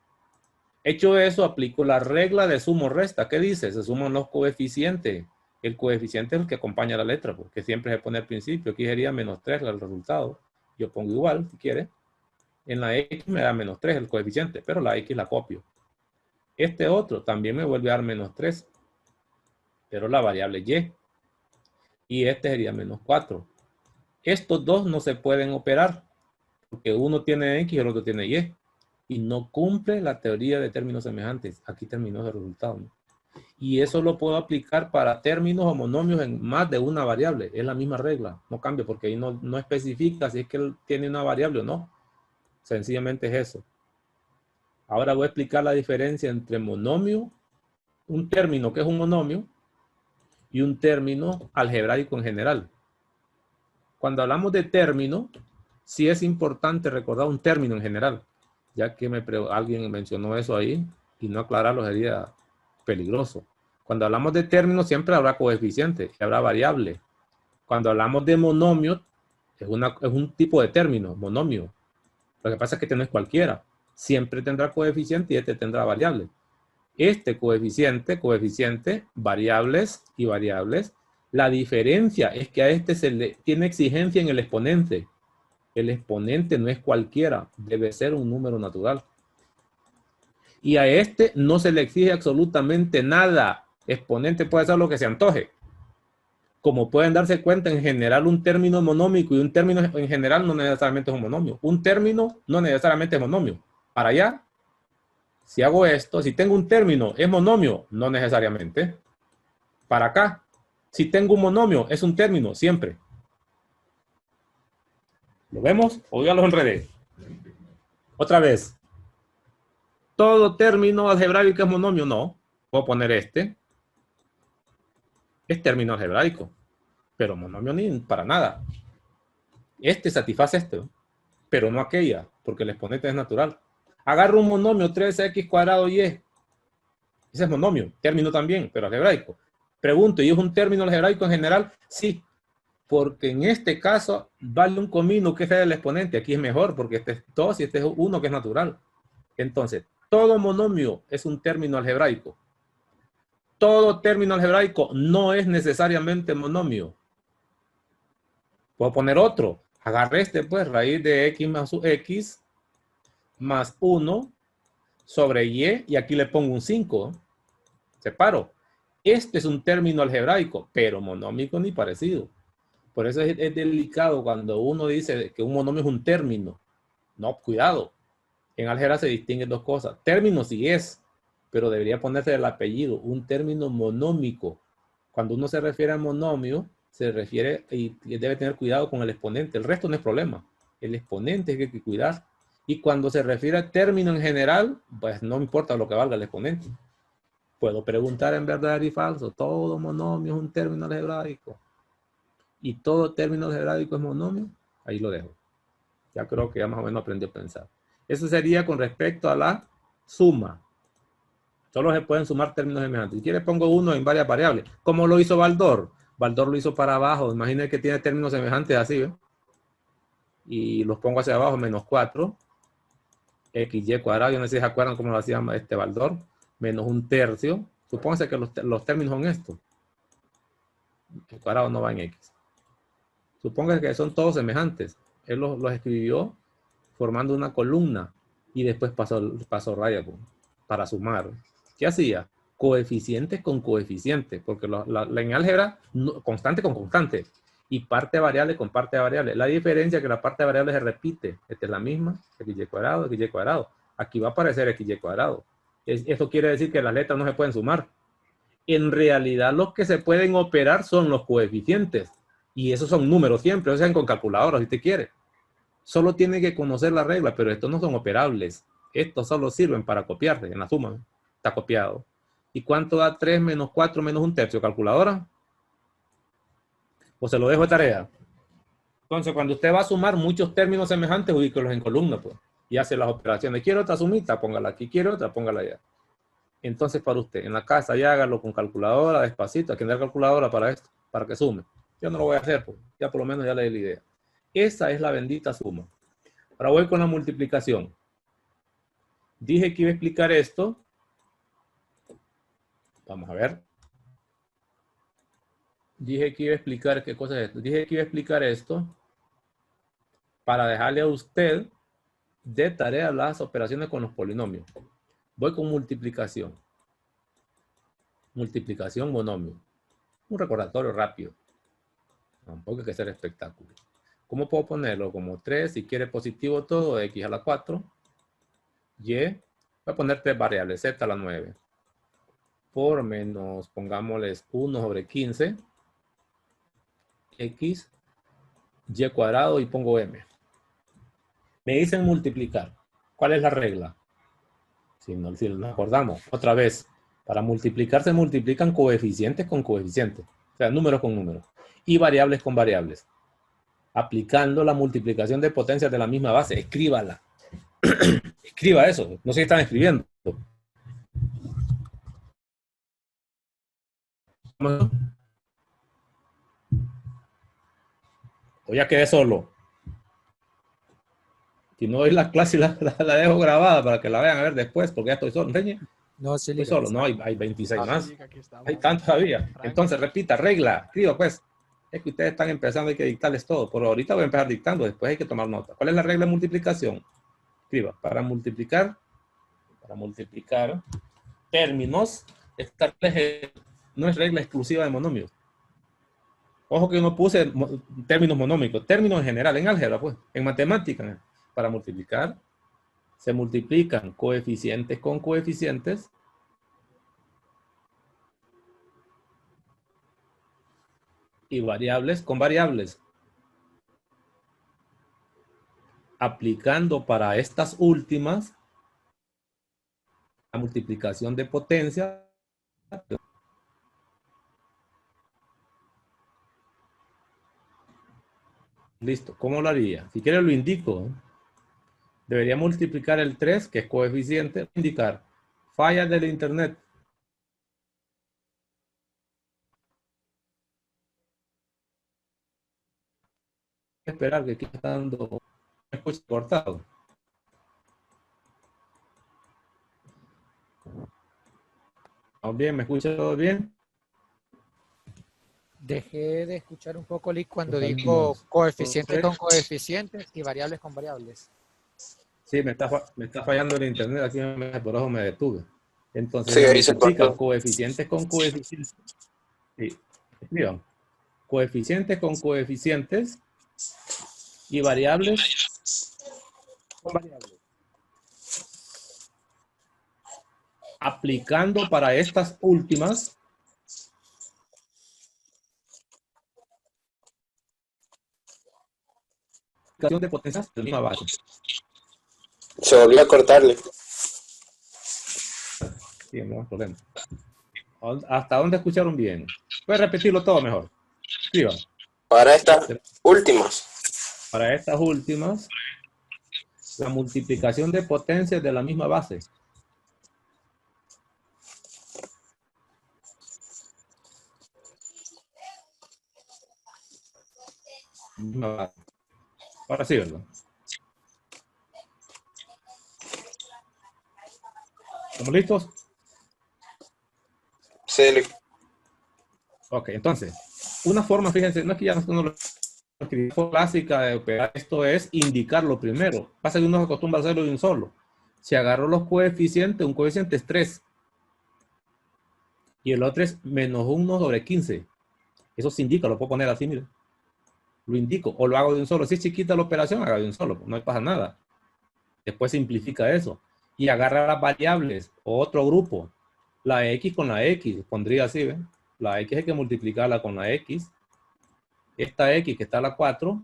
Hecho eso, aplico la regla de sumo resta. ¿Qué dice? Se suman los coeficientes. El coeficiente es el que acompaña la letra, porque siempre se pone al principio. Aquí sería menos 3 el resultado. Yo pongo igual, si quiere. En la X me da menos 3 el coeficiente, pero la X la copio. Este otro también me vuelve a dar menos 3, pero la variable Y. Y este sería menos 4. Estos dos no se pueden operar, porque uno tiene X y el otro tiene Y. Y no cumple la teoría de términos semejantes. Aquí terminó el resultado, ¿no? Y eso lo puedo aplicar para términos o monomios en más de una variable. Es la misma regla, no cambia, porque ahí no especifica si es que él tiene una variable o no. Sencillamente es eso. Ahora voy a explicar la diferencia entre monomio, un término que es un monomio, y un término algebraico en general. Cuando hablamos de término, sí es importante recordar un término en general, ya que alguien mencionó eso ahí, y no aclararlo sería peligroso. Cuando hablamos de términos siempre habrá coeficiente y habrá variable. Cuando hablamos de monomio, es un tipo de término, monomio. Lo que pasa es que este no es cualquiera. Siempre tendrá coeficiente y este tendrá variable. Este coeficiente, variables y variables. La diferencia es que a este se le tiene exigencia en el exponente. El exponente no es cualquiera, debe ser un número natural. Y a este no se le exige absolutamente nada. Exponente puede ser lo que se antoje. Como pueden darse cuenta, en general un término monómico y un término en general no necesariamente es un monomio. Un término no necesariamente es monomio. Para allá, si hago esto, si tengo un término, ¿es monomio? No necesariamente. Para acá, si tengo un monomio, es un término, siempre. ¿Lo vemos? O ya los enredé. Otra vez. ¿Todo término algebraico es monomio? No. Puedo poner este. Es término algebraico. Pero monomio ni para nada. Este satisface este, pero no aquella, porque el exponente es natural. Agarro un monomio 3x cuadrado y. Ese es monomio, término también, pero algebraico. Pregunto, ¿y es un término algebraico en general? Sí, porque en este caso vale un comino que es el exponente. Aquí es mejor, porque este es 2 y este es 1 que es natural. Entonces, todo monomio es un término algebraico. todo término algebraico no es necesariamente monomio. Puedo poner otro. Agarré este, pues, raíz de x más 1 sobre y aquí le pongo un 5. Separo. Este es un término algebraico, pero monómico ni parecido. Por eso es delicado cuando uno dice que un monomio es un término. No, cuidado. En álgebra se distinguen dos cosas. Término sí es, pero debería ponerse el apellido. Un término monómico. Cuando uno se refiere a monomio, se refiere y debe tener cuidado con el exponente. El resto no es problema. El exponente es que hay que cuidar. Y cuando se refiere a término en general, pues no importa lo que valga el exponente. Puedo preguntar en verdadero y falso. Todo monomio es un término algebraico. Y todo término algebraico es monomio. Ahí lo dejo. Ya creo que ya más o menos aprendí a pensar. Eso sería con respecto a la suma. Solo se pueden sumar términos semejantes. Si quiere pongo uno en varias variables. ¿Cómo lo hizo Baldor? Baldor lo hizo para abajo. Imaginen que tiene términos semejantes así, ¿ve? Y los pongo hacia abajo, menos 4. XY cuadrado. Yo no sé si se acuerdan cómo lo hacía Baldor. Menos un tercio. Supónganse que los términos son estos. El cuadrado no va en X. Supónganse que son todos semejantes. Él los escribió formando una columna y después pasó raya para sumar. ¿Qué hacía? Coeficientes con coeficientes, porque en álgebra, constante con constante, y parte variable con parte variable. La diferencia es que la parte variable se repite. Esta es la misma, xy cuadrado, xy cuadrado. Aquí va a aparecer xy cuadrado. Eso quiere decir que las letras no se pueden sumar. En realidad, los que se pueden operar son los coeficientes, y esos son números siempre, o sea, con calculadora, si usted quiere. Solo tiene que conocer la regla, pero estos no son operables. Estos solo sirven para copiarse en la suma. Está copiado. ¿Y cuánto da 3 menos 4 menos un tercio? ¿Calculadora? ¿O se lo dejo de tarea? Entonces, cuando usted va a sumar muchos términos semejantes, ubíquelos en columna, pues, y hace las operaciones. Quiero otra sumita, póngala aquí. Quiero otra, póngala allá. Entonces, para usted, en la casa, ya hágalo con calculadora, despacito. Hay que tener calculadora para esto, para que sume. Yo no lo voy a hacer, pues. Ya por lo menos ya le di la idea. Esa es la bendita suma. Ahora voy con la multiplicación. Dije que iba a explicar esto. Vamos a ver. Dije que iba a explicar qué cosa es esto. Dije que iba a explicar esto para dejarle a usted de tarea las operaciones con los polinomios. Voy con multiplicación. Multiplicación monomio. Un recordatorio rápido. Tampoco hay que ser espectáculo. ¿Cómo puedo ponerlo? Como 3, si quiere positivo todo, x a la 4. Y, voy a poner 3 variables, z a la 9. Por menos, pongámosles 1 sobre 15. X, y cuadrado y pongo m. Me dicen multiplicar. ¿Cuál es la regla? Si nos acordamos, otra vez, para multiplicar se multiplican coeficientes con coeficientes. O sea, números con números. Y variables con variables. Aplicando la multiplicación de potencias de la misma base. Escríbala. Escriba eso. No sé si están escribiendo. O ya quedé solo. Si no doy la clase, la dejo grabada para que la vean a ver después, porque ya estoy solo. ¿Enseñe? No, sí, Estoy solo. No, hay 26 más. Sí, aquí estamos. Hay tantos todavía. Entonces, repita, regla. Escriba, pues. Es que ustedes están empezando, hay que dictarles todo. Por ahorita voy a empezar dictando, después hay que tomar nota. ¿Cuál es la regla de multiplicación? Escriba, para multiplicar términos, esta no es regla exclusiva de monomios. Ojo que yo no puse términos monómicos, términos en general, en álgebra, pues, en matemáticas. Para multiplicar, se multiplican coeficientes con coeficientes y variables con variables. Aplicando para estas últimas la multiplicación de potencia. Listo. ¿Cómo lo haría? Si quiere lo indico. Debería multiplicar el 3, que es coeficiente, indicar fallas del internet. Esperar que aquí está dando cortado. ¿Estamos bien? ¿Me escucha todo bien? Dejé de escuchar un poco Lick cuando Pues dijo salimos. coeficientes con coeficientes y variables con variables. Sí, me está fallando el internet aquí, por eso me detuve. Entonces Sí, se ahí se multiplican cortó. coeficientes con coeficientes. Sí, escriban. Coeficientes con coeficientes y variables con variables. Aplicando para estas últimas de potencias de la misma base. Se volvió a cortarle. Sí, no hay problema. ¿Hasta dónde escucharon bien? Puedes repetirlo todo mejor. Escriban. Para estas últimas. Para estas últimas, la multiplicación de potencias de la misma base. Ahora sí, ¿verdad? ¿Estamos listos? Sí, Ok, entonces, una forma, fíjense, no es que ya no lo escribí, clásica de operar esto es indicarlo primero. Pasa que uno se acostumbra a hacerlo de un solo. Si agarro los coeficientes, un coeficiente es 3 y el otro es menos 1 sobre 15. Eso se indica, lo puedo poner así, miren. Lo indico, o lo hago de un solo. Si es chiquita la operación, haga de un solo, no pasa nada. Después simplifica eso. Y agarra las variables, otro grupo. La X con la X, pondría así, ¿ven? La X hay que multiplicarla con la X. Esta X que está a la 4,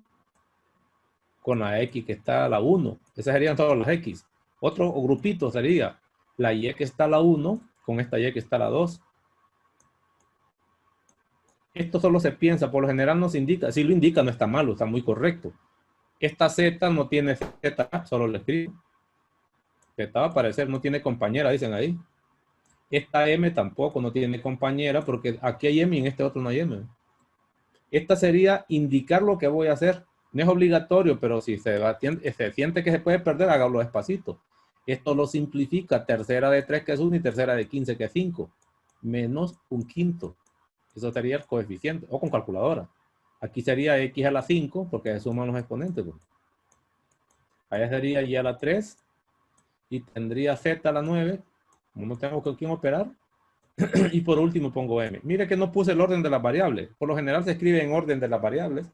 con la X que está a la 1. Esas serían todas las X. Otro grupito sería la Y que está a la 1, con esta Y que está a la 2. Esto solo se piensa, por lo general no se indica. Si lo indica no está malo, está muy correcto. Esta Z no tiene Z, solo lo escribo. Z va a aparecer, no tiene compañera, dicen ahí. Esta M tampoco no tiene compañera porque aquí hay M y en este otro no hay M. Esta sería indicar lo que voy a hacer. No es obligatorio, pero si se siente que se puede perder, hágalo despacito. Esto lo simplifica. Tercera de 3 que es 1 y tercera de 15 que es 5. Menos un quinto. Eso sería el coeficiente. O con calculadora. Aquí sería X a la 5 porque se suman los exponentes. Pues. Allá sería Y a la 3. Y tendría Z a la 9. Como no tengo con quién operar. Y por último pongo M. Mire que no puse el orden de las variables. Por lo general se escribe en orden de las variables.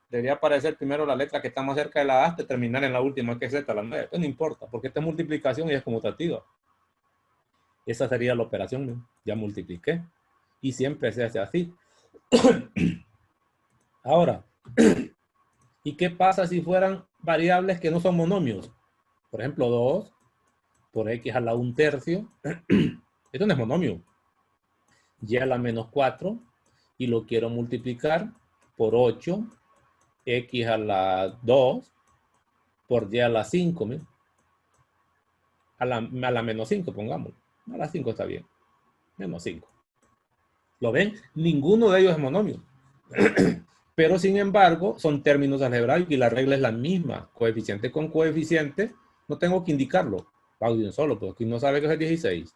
Debería aparecer primero la letra que está más cerca de la A hasta terminar en la última, que es Z, la 9. Esto no importa, porque esta es multiplicación y es conmutativa. Esa sería la operación, ¿no? Ya multipliqué. Y siempre se hace así. Ahora, ¿y qué pasa si fueran variables que no son monomios? Por ejemplo, 2 por X a la 1/3. Esto no es monomio. Y a la menos 4 y lo quiero multiplicar por 8 X a la 2 por Y a la 5, ¿me? A la menos 5, pongamos. A la 5 está bien. Menos 5. ¿Lo ven? Ninguno de ellos es monomio. Pero sin embargo, son términos algebraicos y la regla es la misma. Coeficiente con coeficiente, no tengo que indicarlo. Hago de un solo, porque aquí no sabe que es 16.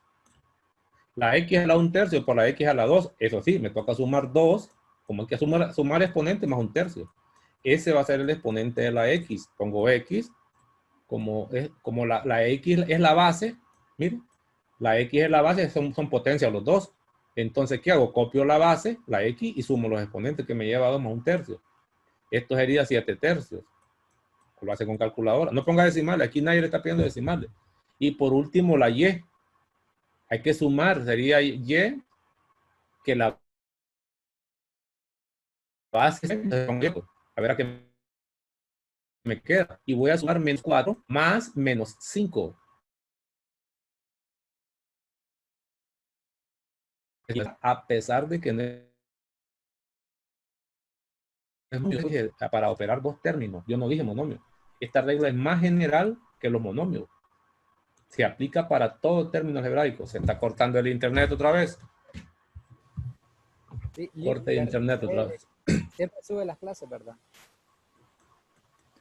La X a la 1/3 por la X a la 2, eso sí, me toca sumar 2, como hay que sumar exponente más 1/3. Ese va a ser el exponente de la X. Pongo X, como la X es la base, miren, la X es la base, son potencias los dos. Entonces, ¿qué hago? Copio la base, la X, y sumo los exponentes que me lleva 2 más 1/3. Esto sería 7/3. Lo hace con calculadora. No ponga decimales, aquí nadie le está pidiendo decimales. Y por último, la Y. Hay que sumar, sería Y, que la base, a ver a qué me queda. Y voy a sumar menos 4 más menos 5. A pesar de que no es para operar dos términos. Yo no dije monomio. Esta regla es más general que los monomios. Se aplica para todo término algebraico. Se está cortando el internet otra vez. Sí, Corte de internet otra vez. Siempre sube las clases, ¿verdad?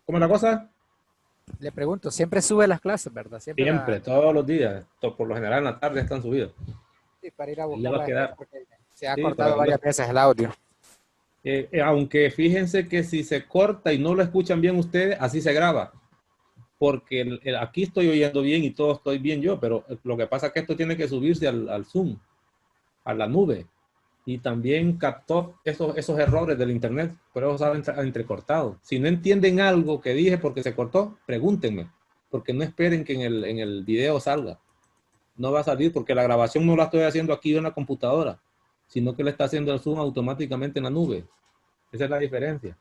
¿Cómo es la cosa? Le pregunto, siempre sube las clases, ¿verdad? Siempre, todos los días. Por lo general en la tarde están subidas. Sí, para ir a Le va a buscarla después, quedar. porque se ha Sí, cortado varias veces el audio. Aunque fíjense que si se corta y no lo escuchan bien ustedes, así se graba. Porque aquí estoy oyendo bien y todo estoy bien yo, pero lo que pasa es que esto tiene que subirse al Zoom, a la nube. Y también captó esos errores del internet, pero eso estaba entrecortado. Si no entienden algo que dije porque se cortó, pregúntenme, porque no esperen que en el video salga. No va a salir porque la grabación no la estoy haciendo aquí en la computadora, sino que le está haciendo el Zoom automáticamente en la nube. Esa es la diferencia.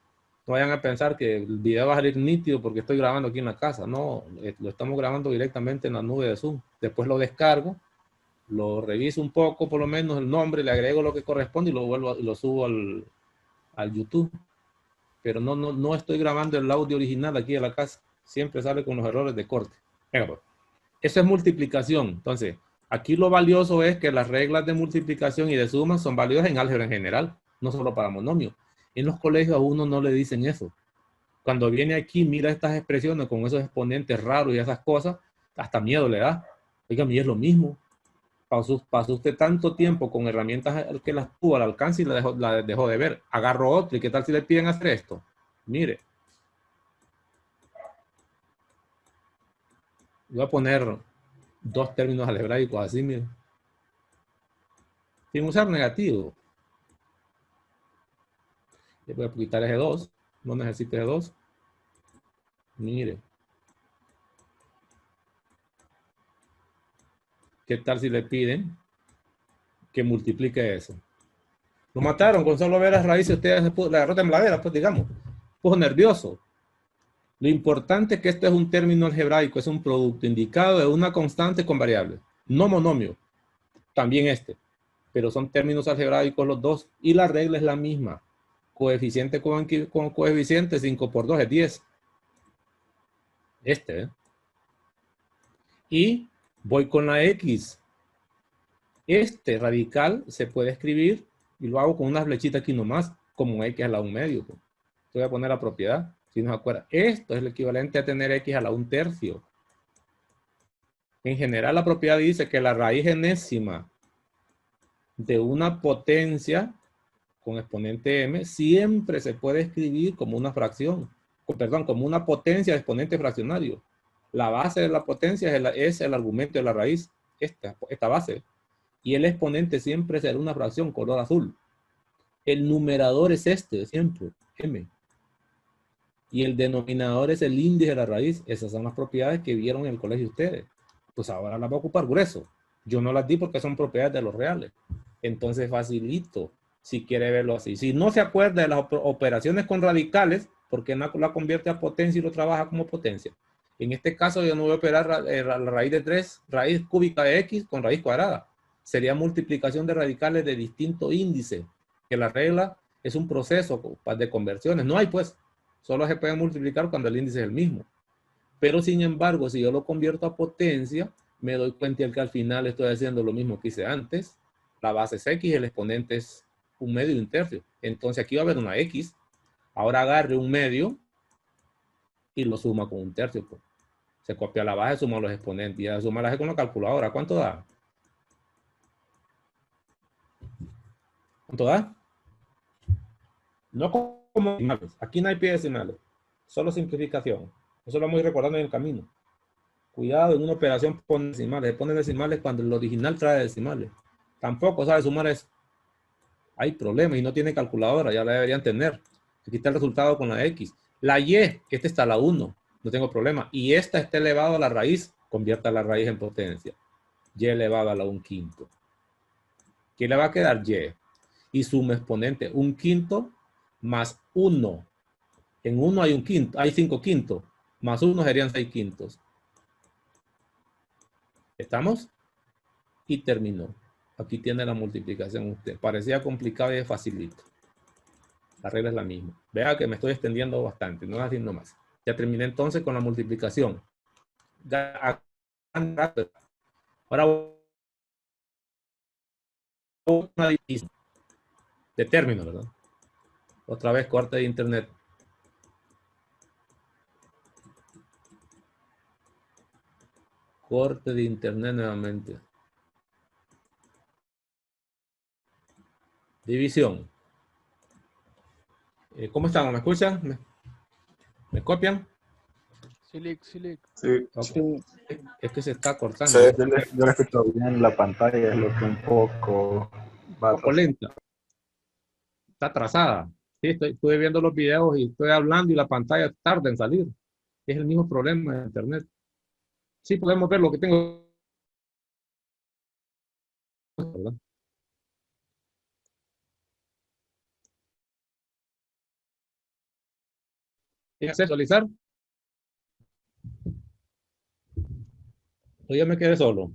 No vayan a pensar que el video va a salir nítido porque estoy grabando aquí en la casa. No, lo estamos grabando directamente en la nube de Zoom. Después lo descargo, lo reviso un poco, por lo menos el nombre, le agrego lo que corresponde y lo vuelvo y lo subo al YouTube. Pero no estoy grabando el audio original aquí en la casa. Siempre sale con los errores de corte. Venga, pues. Eso es multiplicación. Entonces, aquí lo valioso es que las reglas de multiplicación y de suma son válidas en álgebra en general, no solo para monomios. En los colegios a uno no le dicen eso. Cuando viene aquí, mira estas expresiones con esos exponentes raros y esas cosas, hasta miedo le da. Oiga, a mí es lo mismo. Pasó usted tanto tiempo con herramientas que las tuvo al alcance y la dejó de ver. Agarro otro y ¿qué tal si le piden hacer esto? Mire, voy a poner dos términos algebraicos así, mire, sin usar negativo. Le voy a quitar ese 2. No necesito ese 2. Mire. ¿Qué tal si le piden que multiplique eso? Lo mataron con solo ver las raíces. Usted la agarró tembladera, pues digamos. Puso nervioso. Lo importante es que este es un término algebraico. Es un producto indicado de una constante con variables. No monomio. También este. Pero son términos algebraicos los dos. Y la regla es la misma. Coeficiente con coeficiente, 5 por 2 es 10. Este, ¿eh? Y voy con la X. Este radical se puede escribir y lo hago con una flechita aquí nomás, como X a la 1 medio. Pues. Voy a poner la propiedad, si no se acuerda. Esto es el equivalente a tener X a la 1 tercio. En general, la propiedad dice que la raíz enésima de una potencia con exponente m siempre se puede escribir como una fracción, perdón, como una potencia de exponente fraccionario. La base de la potencia es el argumento de la raíz, esta base. Y el exponente siempre será una fracción color azul. El numerador es este, siempre, m. Y el denominador es el índice de la raíz. Esas son las propiedades que vieron en el colegio ustedes. Pues ahora las voy a ocupar grueso. Yo no las di porque son propiedades de los reales. Entonces facilito, si quiere verlo así. Si no se acuerda de las operaciones con radicales, porque no la convierte a potencia y lo trabaja como potencia. En este caso yo no voy a operar la raíz de 3, raíz cúbica de x con raíz cuadrada. Sería multiplicación de radicales de distinto índice, que la regla es un proceso de conversiones. No hay pues, solo se puede multiplicar cuando el índice es el mismo. Pero sin embargo, si yo lo convierto a potencia, me doy cuenta que al final estoy haciendo lo mismo que hice antes. La base es x, el exponente es 1 medio y 1 tercio. Entonces aquí va a haber una x. Ahora agarre 1 medio y lo suma con 1 tercio. Pues. Se copia la base, suma los exponentes y ya suma la con la calculadora. ¿Cuánto da? ¿Cuánto da? No como decimales. Aquí no hay pie decimales. Solo simplificación. Eso lo vamos a ir recordando en el camino. Cuidado, en una operación pone decimales. Se pone decimales cuando el original trae decimales. Tampoco sabe sumar eso. Hay problemas y no tiene calculadora. Ya la deberían tener. Aquí está el resultado con la X. La Y, esta está a la 1. No tengo problema. Y esta está elevado a la raíz. Convierta la raíz en potencia. Y elevado a la 1/5. ¿Qué le va a quedar? Y. Y suma exponente 1/5 más 1. En 1 hay 1/5. Hay 5/5. Más 1 serían 6/5. ¿Estamos? Y terminó. Aquí tiene la multiplicación usted. Parecía complicado y es facilito. La regla es la misma. Vea que me estoy extendiendo bastante, no haciendo más. Ya terminé entonces con la multiplicación. Ahora una división de términos, ¿verdad? Otra vez corte de internet. Corte de internet nuevamente. División. ¿Cómo estamos? ¿Me escuchan? ¿Me copian? Silic. Sí. Ok. Es que se está cortando. Sí. Yo le escucho bien la pantalla, es lo que un poco va Un poco lenta. Está atrasada. Sí, estuve viendo los videos y estoy hablando y la pantalla tarda en salir. Es el mismo problema de internet. Sí, podemos ver lo que tengo. ¿Verdad? ¿Qué hacer? ¿Visualizar? O ya me quedé solo.